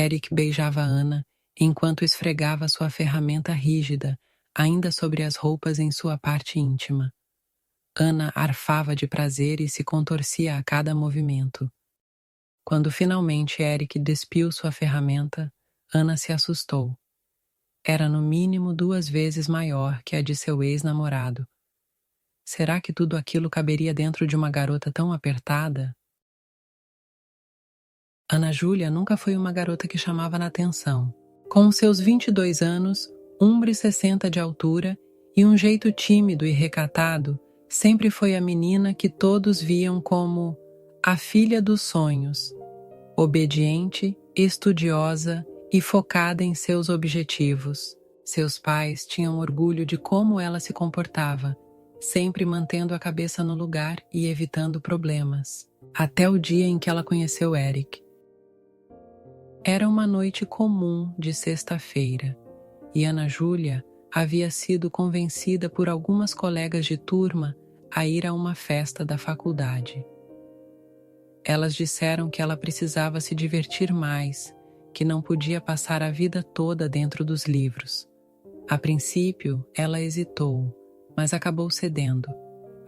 Eric beijava Ana enquanto esfregava sua ferramenta rígida, ainda sobre as roupas em sua parte íntima. Ana arfava de prazer e se contorcia a cada movimento. Quando finalmente Eric despiu sua ferramenta, Ana se assustou. Era no mínimo 2 vezes maior que a de seu ex-namorado. Será que tudo aquilo caberia dentro de uma garota tão apertada? Ana Júlia nunca foi uma garota que chamava na atenção. Com seus 22 anos, 1,60 m de altura e um jeito tímido e recatado, sempre foi a menina que todos viam como a filha dos sonhos, obediente, estudiosa e focada em seus objetivos. Seus pais tinham orgulho de como ela se comportava, sempre mantendo a cabeça no lugar e evitando problemas, até o dia em que ela conheceu Eric. Era uma noite comum de sexta-feira, e Ana Júlia havia sido convencida por algumas colegas de turma a ir a uma festa da faculdade. Elas disseram que ela precisava se divertir mais, que não podia passar a vida toda dentro dos livros. A princípio, ela hesitou, mas acabou cedendo,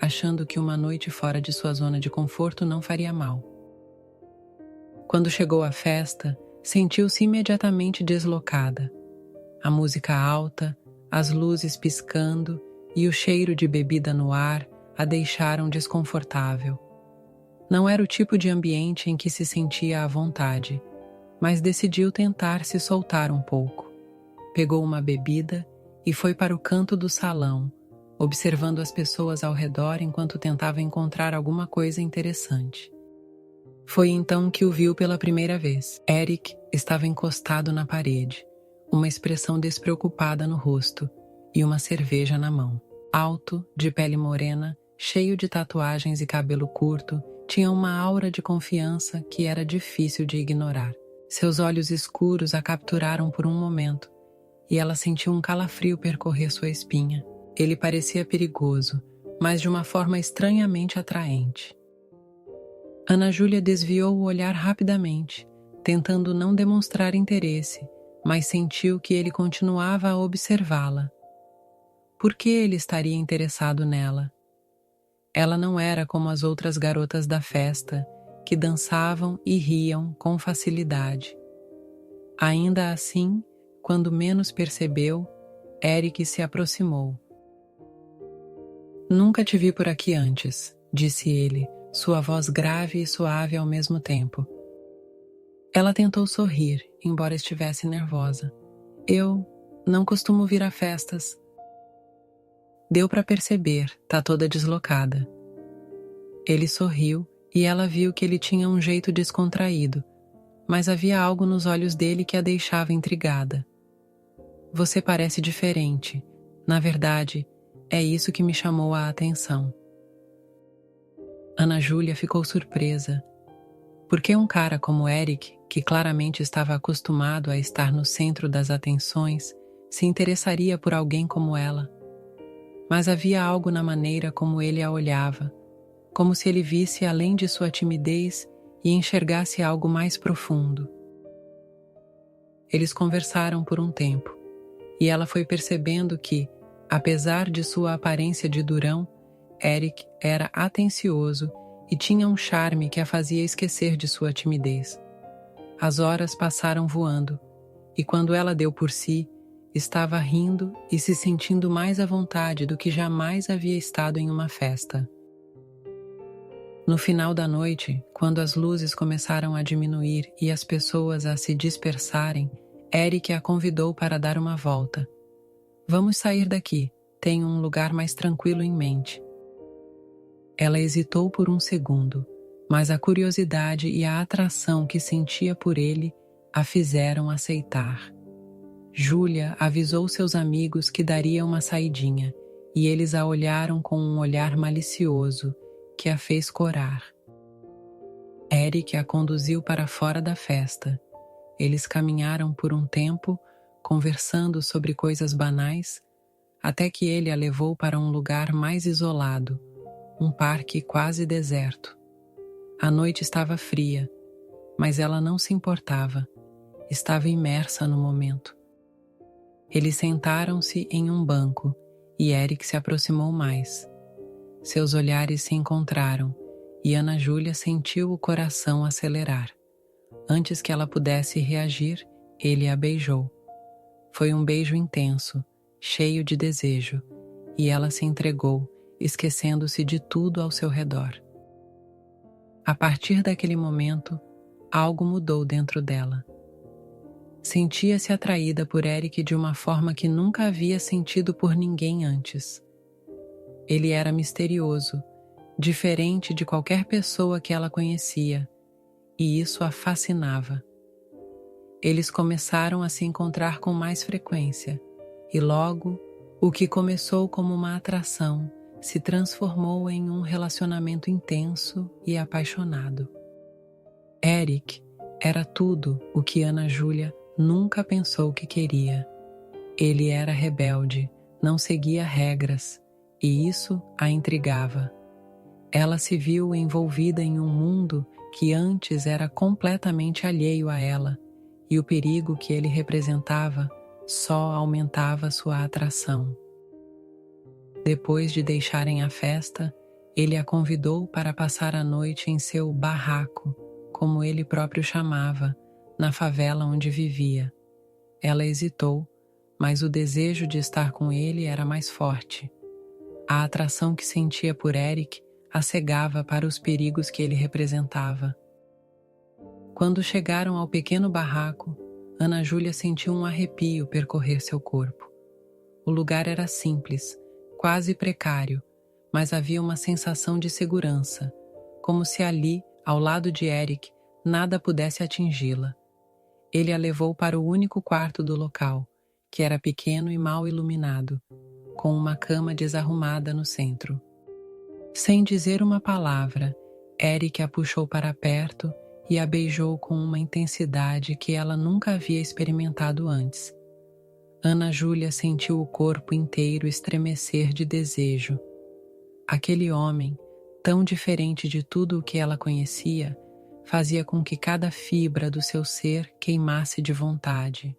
achando que uma noite fora de sua zona de conforto não faria mal. Quando chegou à festa, sentiu-se imediatamente deslocada. A música alta, as luzes piscando e o cheiro de bebida no ar a deixaram desconfortável. Não era o tipo de ambiente em que se sentia à vontade, mas decidiu tentar se soltar um pouco. Pegou uma bebida e foi para o canto do salão, observando as pessoas ao redor enquanto tentava encontrar alguma coisa interessante. Foi então que o viu pela primeira vez. Eric estava encostado na parede, uma expressão despreocupada no rosto e uma cerveja na mão. Alto, de pele morena, cheio de tatuagens e cabelo curto, tinha uma aura de confiança que era difícil de ignorar. Seus olhos escuros a capturaram por um momento, e ela sentiu um calafrio percorrer sua espinha. Ele parecia perigoso, mas de uma forma estranhamente atraente. Ana Júlia desviou o olhar rapidamente, tentando não demonstrar interesse, mas sentiu que ele continuava a observá-la. Por que ele estaria interessado nela? Ela não era como as outras garotas da festa, que dançavam e riam com facilidade. Ainda assim, quando menos percebeu, Eric se aproximou. "Nunca te vi por aqui antes", disse ele, sua voz grave e suave ao mesmo tempo. Ela tentou sorrir, embora estivesse nervosa. "Eu não costumo vir a festas." Deu para perceber, tá toda deslocada. Ele sorriu e ela viu que ele tinha um jeito descontraído, mas havia algo nos olhos dele que a deixava intrigada. "Você parece diferente. Na verdade, é isso que me chamou a atenção." Ana Júlia ficou surpresa. Por que um cara como Eric, que claramente estava acostumado a estar no centro das atenções, se interessaria por alguém como ela? Mas havia algo na maneira como ele a olhava, como se ele visse além de sua timidez e enxergasse algo mais profundo. Eles conversaram por um tempo, e ela foi percebendo que, apesar de sua aparência de durão, Eric era atencioso e tinha um charme que a fazia esquecer de sua timidez. As horas passaram voando, e quando ela deu por si, estava rindo e se sentindo mais à vontade do que jamais havia estado em uma festa. No final da noite, quando as luzes começaram a diminuir e as pessoas a se dispersarem, Eric a convidou para dar uma volta. "Vamos sair daqui, tenho um lugar mais tranquilo em mente." Ela hesitou por um segundo, mas a curiosidade e a atração que sentia por ele a fizeram aceitar. Júlia avisou seus amigos que daria uma saidinha, e eles a olharam com um olhar malicioso que a fez corar. Eric a conduziu para fora da festa. Eles caminharam por um tempo, conversando sobre coisas banais, até que ele a levou para um lugar mais isolado, um parque quase deserto. A noite estava fria, mas ela não se importava. estava imersa no momento. Eles sentaram-se em um banco e Eric se aproximou mais. Seus olhares se encontraram e Ana Júlia sentiu o coração acelerar. Antes que ela pudesse reagir, ele a beijou. Foi um beijo intenso, cheio de desejo, e ela se entregou, esquecendo-se de tudo ao seu redor. A partir daquele momento, algo mudou dentro dela. Sentia-se atraída por Eric de uma forma que nunca havia sentido por ninguém antes. Ele era misterioso, diferente de qualquer pessoa que ela conhecia, e isso a fascinava. Eles começaram a se encontrar com mais frequência, e logo, o que começou como uma atração se transformou em um relacionamento intenso e apaixonado. Eric era tudo o que Ana Júlia nunca pensou que queria. Ele era rebelde, não seguia regras, e isso a intrigava. Ela se viu envolvida em um mundo que antes era completamente alheio a ela, e o perigo que ele representava só aumentava sua atração. Depois de deixarem a festa, ele a convidou para passar a noite em seu barraco, como ele próprio chamava, na favela onde vivia. Ela hesitou, mas o desejo de estar com ele era mais forte. A atração que sentia por Eric a cegava para os perigos que ele representava. Quando chegaram ao pequeno barraco, Ana Júlia sentiu um arrepio percorrer seu corpo. O lugar era simples, quase precário, mas havia uma sensação de segurança, como se ali, ao lado de Eric, nada pudesse atingi-la. Ele a levou para o único quarto do local, que era pequeno e mal iluminado, com uma cama desarrumada no centro. Sem dizer uma palavra, Eric a puxou para perto e a beijou com uma intensidade que ela nunca havia experimentado antes. Ana Júlia sentiu o corpo inteiro estremecer de desejo. Aquele homem, tão diferente de tudo o que ela conhecia, fazia com que cada fibra do seu ser queimasse de vontade.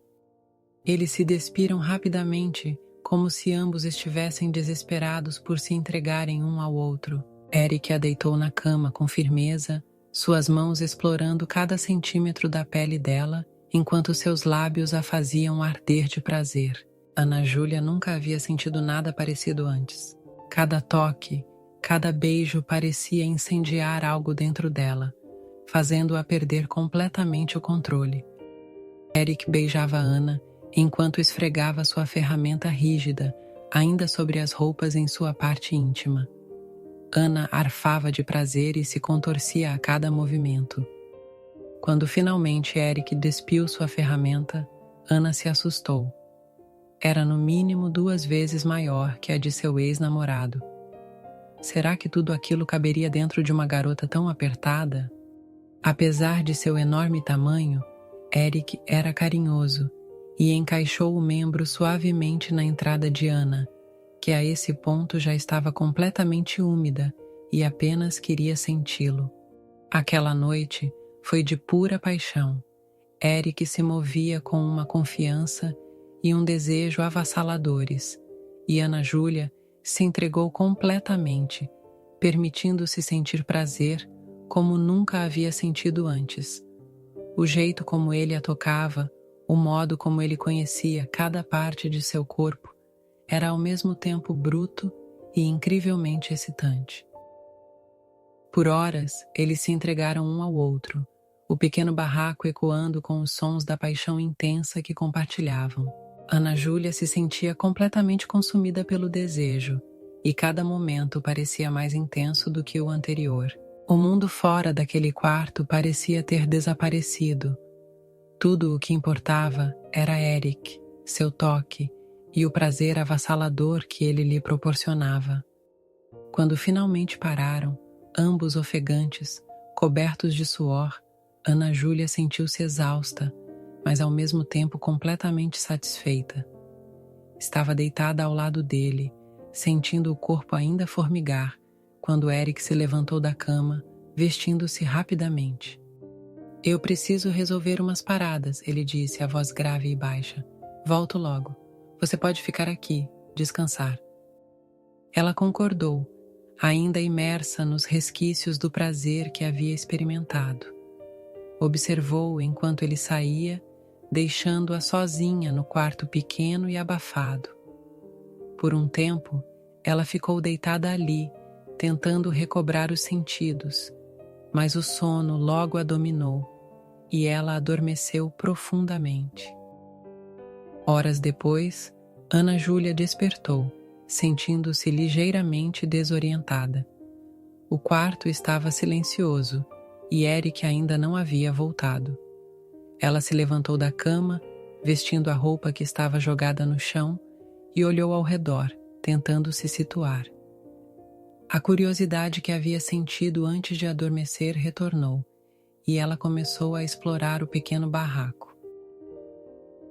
Eles se despiram rapidamente, como se ambos estivessem desesperados por se entregarem um ao outro. Eric a deitou na cama com firmeza, suas mãos explorando cada centímetro da pele dela, enquanto seus lábios a faziam arder de prazer. Ana Júlia nunca havia sentido nada parecido antes. Cada toque, cada beijo parecia incendiar algo dentro dela, fazendo-a perder completamente o controle. Eric beijava Ana enquanto esfregava sua ferramenta rígida, ainda sobre as roupas em sua parte íntima. Ana arfava de prazer e se contorcia a cada movimento. Quando finalmente Eric despiu sua ferramenta, Ana se assustou. Era no mínimo 2 vezes maior que a de seu ex-namorado. Será que tudo aquilo caberia dentro de uma garota tão apertada? Apesar de seu enorme tamanho, Eric era carinhoso e encaixou o membro suavemente na entrada de Ana, que a esse ponto já estava completamente úmida e apenas queria senti-lo. Aquela noite foi de pura paixão. Eric se movia com uma confiança e um desejo avassaladores, e Ana Júlia se entregou completamente, permitindo-se sentir prazer como nunca havia sentido antes. O jeito como ele a tocava, o modo como ele conhecia cada parte de seu corpo, era ao mesmo tempo bruto e incrivelmente excitante. Por horas, eles se entregaram um ao outro, o pequeno barraco ecoando com os sons da paixão intensa que compartilhavam. Ana Júlia se sentia completamente consumida pelo desejo, e cada momento parecia mais intenso do que o anterior. O mundo fora daquele quarto parecia ter desaparecido. Tudo o que importava era Eric, seu toque e o prazer avassalador que ele lhe proporcionava. Quando finalmente pararam, ambos ofegantes, cobertos de suor, Ana Júlia sentiu-se exausta, mas ao mesmo tempo completamente satisfeita. Estava deitada ao lado dele, sentindo o corpo ainda formigar, quando Eric se levantou da cama, vestindo-se rapidamente. Eu preciso resolver umas paradas, ele disse, a voz grave e baixa. Volto logo. Você pode ficar aqui, descansar. Ela concordou, ainda imersa nos resquícios do prazer que havia experimentado. Observou enquanto ele saía, deixando-a sozinha no quarto pequeno e abafado. Por um tempo, ela ficou deitada ali, tentando recobrar os sentidos, mas o sono logo a dominou e ela adormeceu profundamente. Horas depois, Ana Júlia despertou, sentindo-se ligeiramente desorientada. O quarto estava silencioso e Eric ainda não havia voltado. Ela se levantou da cama, vestindo a roupa que estava jogada no chão, e olhou ao redor, tentando se situar. A curiosidade que havia sentido antes de adormecer retornou, e ela começou a explorar o pequeno barraco.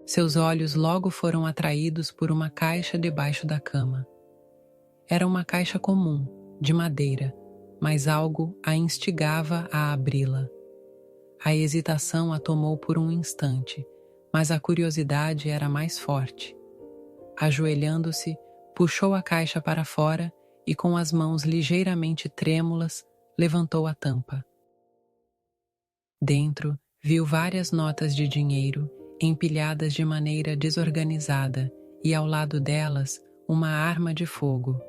Seus olhos logo foram atraídos por uma caixa debaixo da cama. Era uma caixa comum, de madeira, mas algo a instigava a abri-la. A hesitação a tomou por um instante, mas a curiosidade era mais forte. Ajoelhando-se, puxou a caixa para fora e, com as mãos ligeiramente trêmulas, levantou a tampa. Dentro, viu várias notas de dinheiro empilhadas de maneira desorganizada e, ao lado delas, uma arma de fogo.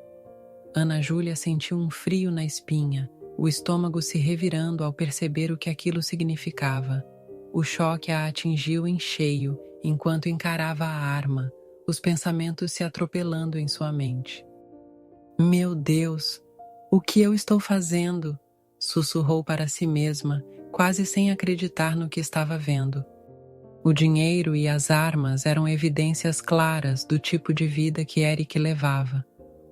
Ana Júlia sentiu um frio na espinha, o estômago se revirando ao perceber o que aquilo significava. O choque a atingiu em cheio enquanto encarava a arma, os pensamentos se atropelando em sua mente. Meu Deus, o que eu estou fazendo? Sussurrou para si mesma, quase sem acreditar no que estava vendo. O dinheiro e as armas eram evidências claras do tipo de vida que Eric levava,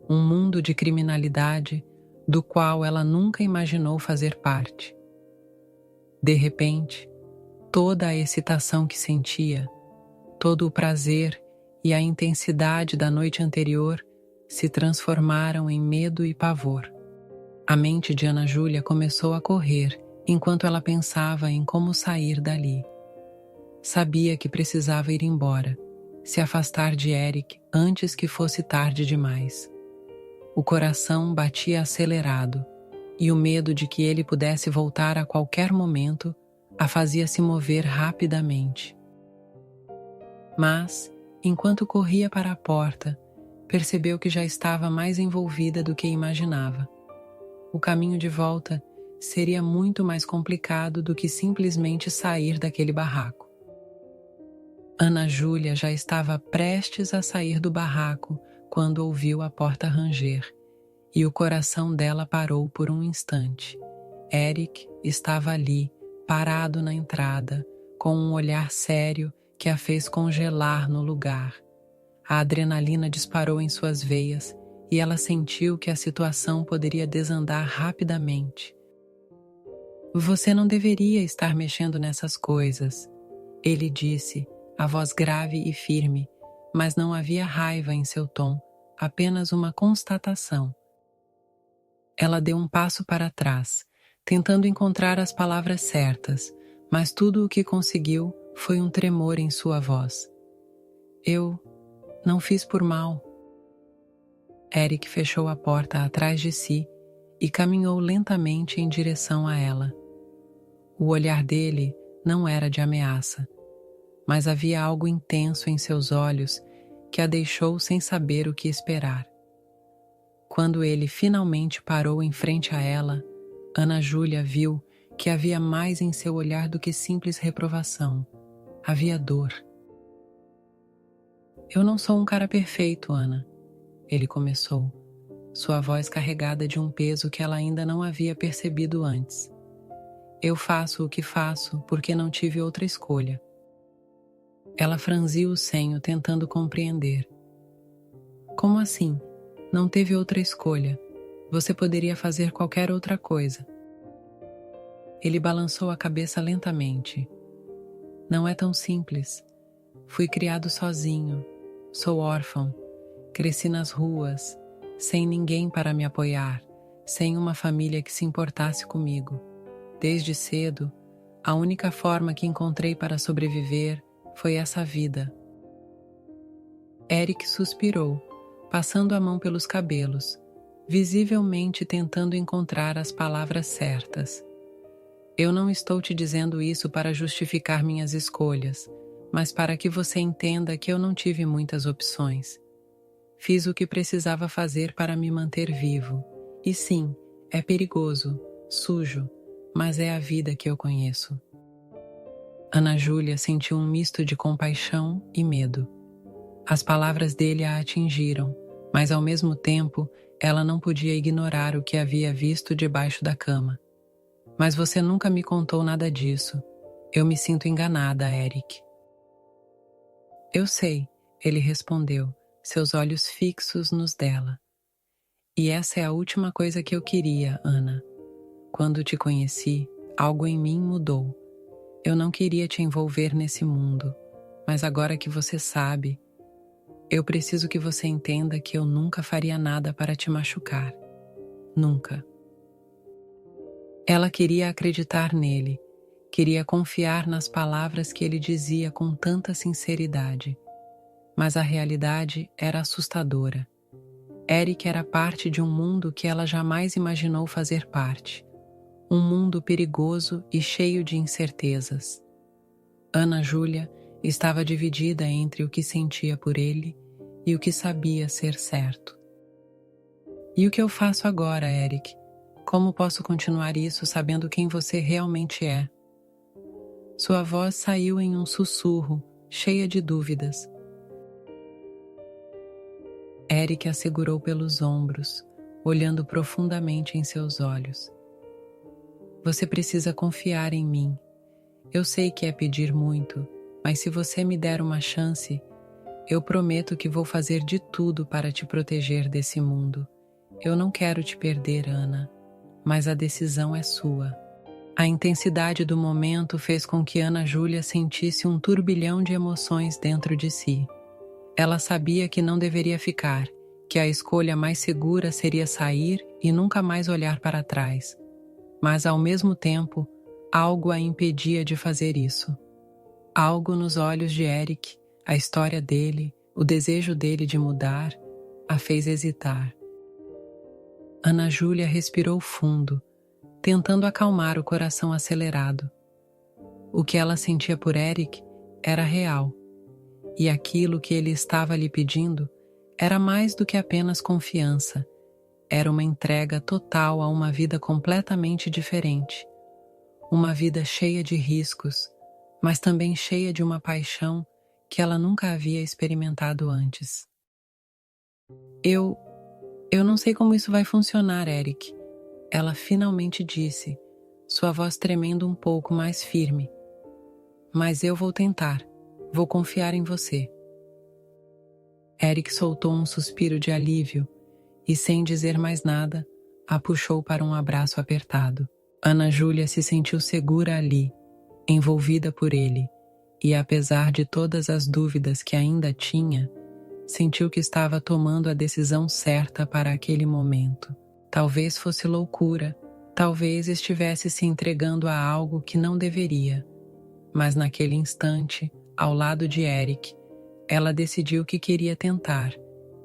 um mundo de criminalidade do qual ela nunca imaginou fazer parte. De repente, toda a excitação que sentia, todo o prazer e a intensidade da noite anterior se transformaram em medo e pavor. A mente de Ana Júlia começou a correr enquanto ela pensava em como sair dali. Sabia que precisava ir embora, se afastar de Eric antes que fosse tarde demais. O coração batia acelerado e o medo de que ele pudesse voltar a qualquer momento a fazia se mover rapidamente. Mas, enquanto corria para a porta, percebeu que já estava mais envolvida do que imaginava. O caminho de volta seria muito mais complicado do que simplesmente sair daquele barraco. Ana Júlia já estava prestes a sair do barraco quando ouviu a porta ranger, e o coração dela parou por um instante. Eric estava ali, parado na entrada, com um olhar sério que a fez congelar no lugar. A adrenalina disparou em suas veias e ela sentiu que a situação poderia desandar rapidamente. Você não deveria estar mexendo nessas coisas, ele disse, a voz grave e firme, mas não havia raiva em seu tom, apenas uma constatação. Ela deu um passo para trás, tentando encontrar as palavras certas, mas tudo o que conseguiu foi um tremor em sua voz. Eu não fiz por mal. Eric fechou a porta atrás de si e caminhou lentamente em direção a ela. O olhar dele não era de ameaça, mas havia algo intenso em seus olhos que a deixou sem saber o que esperar. Quando ele finalmente parou em frente a ela, Ana Júlia viu que havia mais em seu olhar do que simples reprovação. Havia dor. Eu não sou um cara perfeito, Ana, ele começou, sua voz carregada de um peso que ela ainda não havia percebido antes. Eu faço o que faço porque não tive outra escolha. Ela franziu o senho tentando compreender. Como assim? Não teve outra escolha. Você poderia fazer qualquer outra coisa. Ele balançou a cabeça lentamente. Não é tão simples. Fui criado sozinho. Sou órfão. Cresci nas ruas, sem ninguém para me apoiar, sem uma família que se importasse comigo. Desde cedo, A única forma que encontrei para sobreviver foi essa vida. Eric suspirou, passando a mão pelos cabelos, visivelmente tentando encontrar as palavras certas. Eu não estou te dizendo isso para justificar minhas escolhas, mas para que você entenda que eu não tive muitas opções. Fiz o que precisava fazer para me manter vivo. E sim, é perigoso, sujo, mas é a vida que eu conheço. Ana Júlia sentiu um misto de compaixão e medo. As palavras dele a atingiram, mas ao mesmo tempo ela não podia ignorar o que havia visto debaixo da cama. Mas você nunca me contou nada disso. Eu me sinto enganada, Eric. Eu sei, ele respondeu, seus olhos fixos nos dela. E essa é a última coisa que eu queria, Ana. Quando te conheci, algo em mim mudou. Eu não queria te envolver nesse mundo, mas agora que você sabe, eu preciso que você entenda que eu nunca faria nada para te machucar. Nunca. Ela queria acreditar nele, queria confiar nas palavras que ele dizia com tanta sinceridade. Mas a realidade era assustadora. Eric era parte de um mundo que ela jamais imaginou fazer parte. Um mundo perigoso e cheio de incertezas. Ana Júlia estava dividida entre o que sentia por ele e o que sabia ser certo. E o que eu faço agora, Eric? Como posso continuar isso sabendo quem você realmente é? Sua voz saiu em um sussurro, cheia de dúvidas. Eric a segurou pelos ombros, olhando profundamente em seus olhos. Você precisa confiar em mim. Eu sei que é pedir muito, mas se você me der uma chance, eu prometo que vou fazer de tudo para te proteger desse mundo. Eu não quero te perder, Ana, mas a decisão é sua. A intensidade do momento fez com que Ana Júlia sentisse um turbilhão de emoções dentro de si. Ela sabia que não deveria ficar, que a escolha mais segura seria sair e nunca mais olhar para trás. Mas, ao mesmo tempo, algo a impedia de fazer isso. Algo nos olhos de Eric, a história dele, o desejo dele de mudar, a fez hesitar. Ana Júlia respirou fundo, tentando acalmar o coração acelerado. O que ela sentia por Eric era real, e aquilo que ele estava lhe pedindo era mais do que apenas confiança. Era uma entrega total a uma vida completamente diferente. Uma vida cheia de riscos, mas também cheia de uma paixão que ela nunca havia experimentado antes. Eu não sei como isso vai funcionar, Eric. Ela finalmente disse, sua voz tremendo um pouco mais firme. Mas eu vou tentar. Vou confiar em você. Eric soltou um suspiro de alívio e, sem dizer mais nada, a puxou para um abraço apertado. Ana Júlia se sentiu segura ali, envolvida por ele, e apesar de todas as dúvidas que ainda tinha, sentiu que estava tomando a decisão certa para aquele momento. Talvez fosse loucura, talvez estivesse se entregando a algo que não deveria, mas naquele instante, ao lado de Eric, ela decidiu que queria tentar,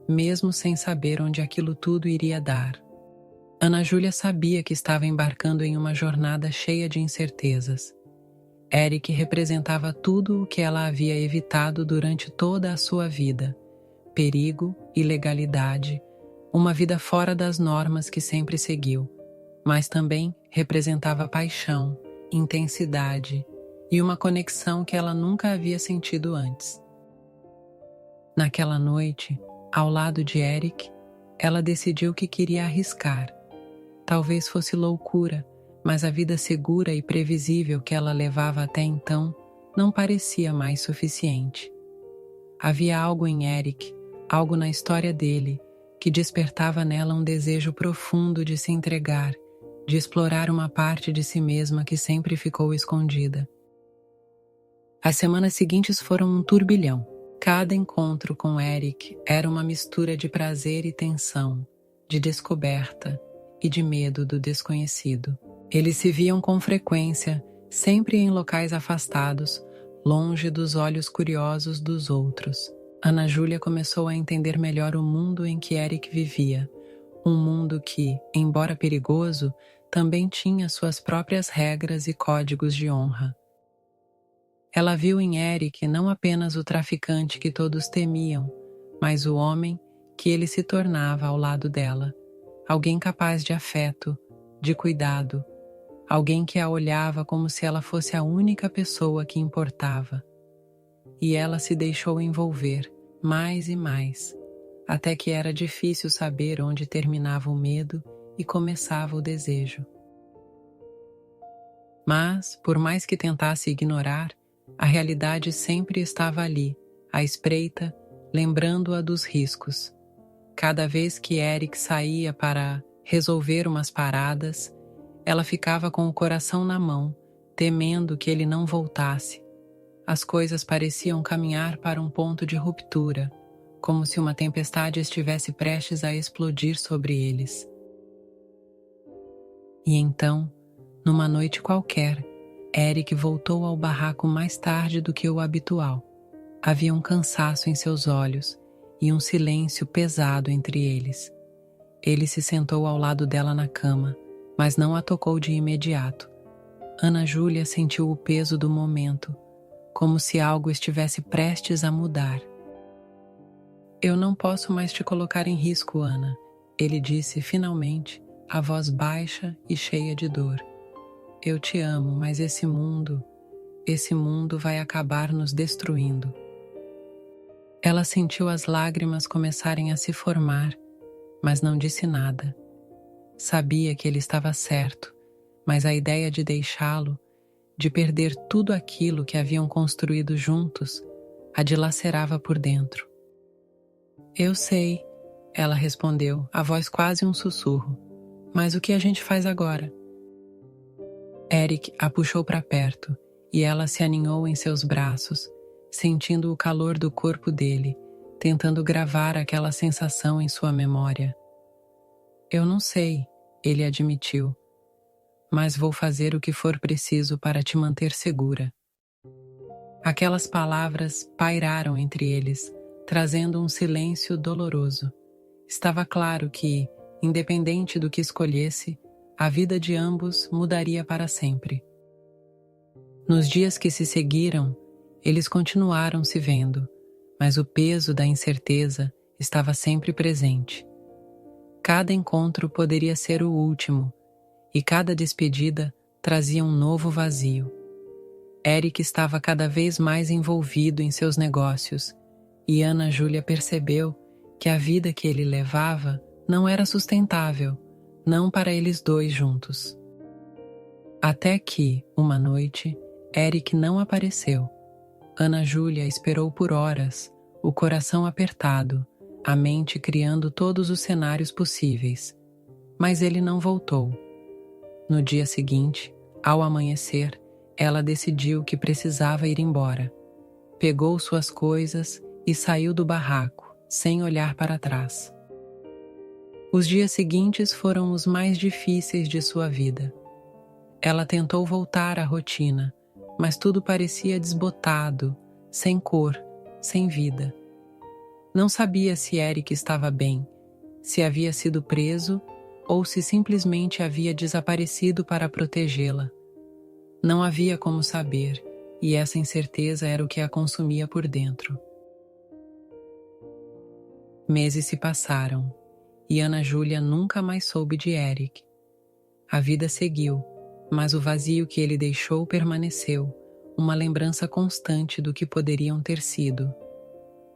mesmo sem saber onde aquilo tudo iria dar. Ana Júlia sabia que estava embarcando em uma jornada cheia de incertezas. Eric representava tudo o que ela havia evitado durante toda a sua vida: perigo, ilegalidade, uma vida fora das normas que sempre seguiu, mas também representava paixão, intensidade e uma conexão que ela nunca havia sentido antes. Naquela noite, ao lado de Eric, ela decidiu que queria arriscar. Talvez fosse loucura, mas a vida segura e previsível que ela levava até então não parecia mais suficiente. Havia algo em Eric, algo na história dele, que despertava nela um desejo profundo de se entregar, de explorar uma parte de si mesma que sempre ficou escondida. As semanas seguintes foram um turbilhão. Cada encontro com Eric era uma mistura de prazer e tensão, de descoberta e de medo do desconhecido. Eles se viam com frequência, sempre em locais afastados, longe dos olhos curiosos dos outros. Ana Júlia começou a entender melhor o mundo em que Eric vivia, um mundo que, embora perigoso, também tinha suas próprias regras e códigos de honra. Ela viu em Eric não apenas o traficante que todos temiam, mas o homem que ele se tornava ao lado dela, alguém capaz de afeto, de cuidado, alguém que a olhava como se ela fosse a única pessoa que importava. E ela se deixou envolver, mais e mais, até que era difícil saber onde terminava o medo e começava o desejo. Mas, por mais que tentasse ignorar, a realidade sempre estava ali, à espreita, lembrando-a dos riscos. Cada vez que Eric saía para resolver umas paradas, ela ficava com o coração na mão, temendo que ele não voltasse. As coisas pareciam caminhar para um ponto de ruptura, como se uma tempestade estivesse prestes a explodir sobre eles. E então, numa noite qualquer, Eric voltou ao barraco mais tarde do que o habitual. Havia um cansaço em seus olhos e um silêncio pesado entre eles. Ele se sentou ao lado dela na cama, mas não a tocou de imediato. Ana Júlia sentiu o peso do momento, como se algo estivesse prestes a mudar. "Eu não posso mais te colocar em risco, Ana", ele disse finalmente, a voz baixa e cheia de dor. "Eu te amo, mas esse mundo vai acabar nos destruindo." Ela sentiu as lágrimas começarem a se formar, mas não disse nada. Sabia que ele estava certo, mas a ideia de deixá-lo, de perder tudo aquilo que haviam construído juntos, a dilacerava por dentro. "Eu sei", ela respondeu, a voz quase um sussurro. "Mas o que a gente faz agora?" Eric a puxou para perto e ela se aninhou em seus braços, sentindo o calor do corpo dele, tentando gravar aquela sensação em sua memória. "Eu não sei", ele admitiu, "mas vou fazer o que for preciso para te manter segura." Aquelas palavras pairaram entre eles, trazendo um silêncio doloroso. Estava claro que, independente do que escolhesse, a vida de ambos mudaria para sempre. Nos dias que se seguiram, eles continuaram se vendo, mas o peso da incerteza estava sempre presente. Cada encontro poderia ser o último, e cada despedida trazia um novo vazio. Eric estava cada vez mais envolvido em seus negócios, e Ana Júlia percebeu que a vida que ele levava não era sustentável, não para eles dois juntos. Até que, uma noite, Eric não apareceu. Ana Júlia esperou por horas, o coração apertado, a mente criando todos os cenários possíveis. Mas ele não voltou. No dia seguinte, ao amanhecer, ela decidiu que precisava ir embora. Pegou suas coisas e saiu do barraco, sem olhar para trás. Os dias seguintes foram os mais difíceis de sua vida. Ela tentou voltar à rotina, mas tudo parecia desbotado, sem cor, sem vida. Não sabia se Eric estava bem, se havia sido preso ou se simplesmente havia desaparecido para protegê-la. Não havia como saber, e essa incerteza era o que a consumia por dentro. Meses se passaram, e Ana Júlia nunca mais soube de Eric. A vida seguiu, mas o vazio que ele deixou permaneceu, uma lembrança constante do que poderiam ter sido.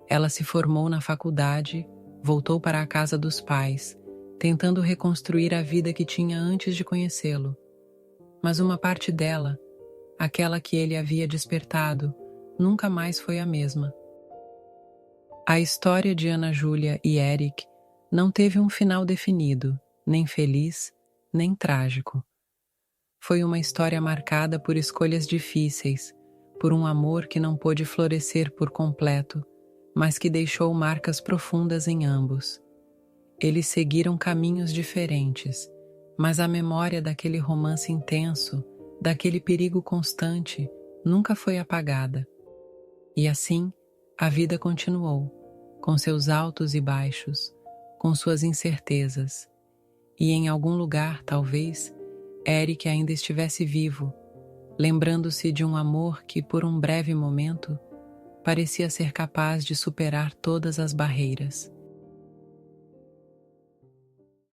Ela se formou na faculdade, voltou para a casa dos pais, tentando reconstruir a vida que tinha antes de conhecê-lo. Mas uma parte dela, aquela que ele havia despertado, nunca mais foi a mesma. A história de Ana Júlia e Eric não teve um final definido, nem feliz, nem trágico. Foi uma história marcada por escolhas difíceis, por um amor que não pôde florescer por completo, mas que deixou marcas profundas em ambos. Eles seguiram caminhos diferentes, mas a memória daquele romance intenso daquele perigo constante, nunca foi apagada. E assim, a vida continuou, com seus altos e baixos, com suas incertezas. E em algum lugar, talvez, Eric ainda estivesse vivo, lembrando-se de um amor que, por um breve momento, parecia ser capaz de superar todas as barreiras.